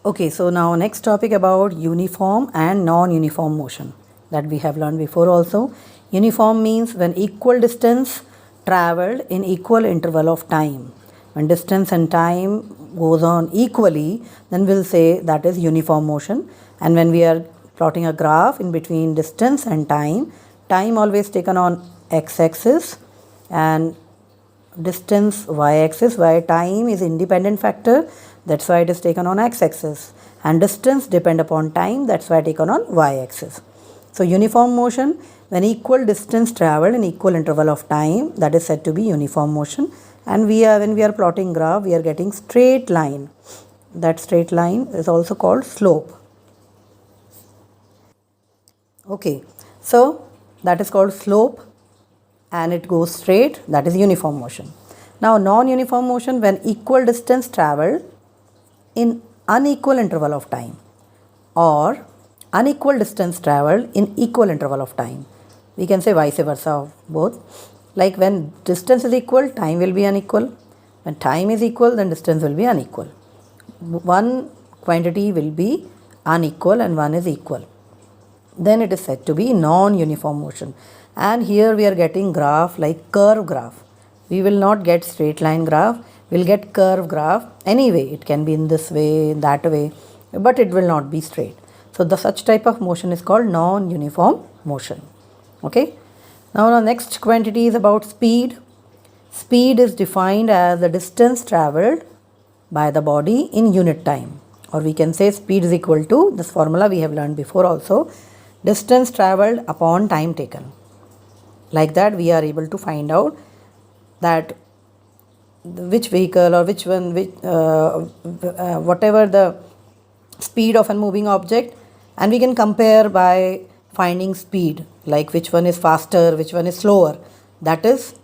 Okay, so now next topic about uniform and non-uniform motion that we have learned before also. Uniform means when equal distance traveled in equal interval of time. When distance and time goes on equally, then we'll say that is uniform motion. And when we are plotting a graph in between distance and time always taken on x-axis and distance y-axis, where time is independent factor, that's why it is taken on x-axis, and distance depend upon time, that's why taken on y-axis. So uniform motion, when equal distance traveled in equal interval of time, that is said to be uniform motion. And when we are plotting graph, we are getting straight line. That straight line is also called slope. Okay, so that is called slope and it goes straight, that is uniform motion. Now non-uniform motion, when equal distance traveled in unequal interval of time or unequal distance traveled in equal interval of time. We can say vice versa of both. Like when distance is equal, time will be unequal. When time is equal, then distance will be unequal. One quantity will be unequal and one is equal. Then it is said to be non-uniform motion. And here we are getting graph like curve graph. We will not get straight line graph, we'll get curve graph. Anyway, it can be in this way, that way, but it will not be straight. So the such type of motion is called non-uniform motion. Okay. Now the next quantity is about speed. Speed is defined as the distance traveled by the body in unit time, or we can say speed is equal to, this formula we have learned before also, distance traveled upon time taken. Like that we are able to find out that which vehicle or which one, whatever the speed of a moving object, and we can compare by finding speed, like which one is faster, which one is slower. That is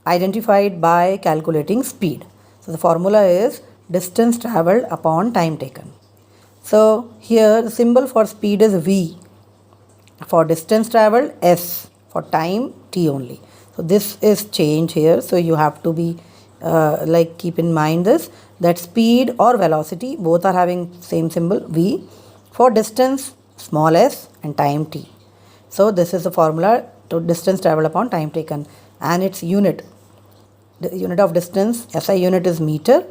identified by calculating speed. So the formula is distance traveled upon time taken. So here the symbol for speed is V, for distance traveled S, for time T only. So this is change here. So you have to be keep in mind this, that speed or velocity both are having same symbol V, for distance small s and time T. So this is the formula to distance traveled upon time taken, and its unit, the unit of distance, SI unit is meter,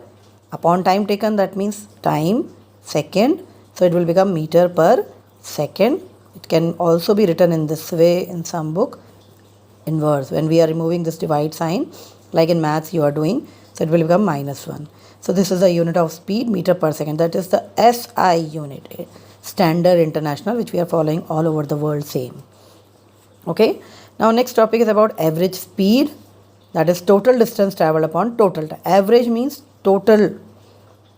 upon time taken that means time, second, so it will become meter per second. It can also be written in this way in some book, inverse, when we are removing this divide sign, like in maths you are doing, so it will become -1. So this is the unit of speed, meter per second, that is the SI unit, standard international, which we are following all over the world same. Okay, now next topic is about average speed, that is total distance traveled upon total time. Average means total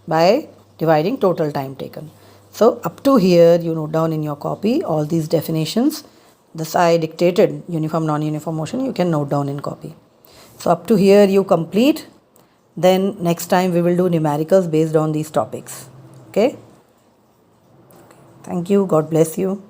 by dividing total time taken. So up to here you note down in your copy all these definitions. This I dictated, uniform, non-uniform motion, you can note down in copy. So up to here you complete. Then next time we will do numericals based on these topics. Okay. Thank you. God bless you.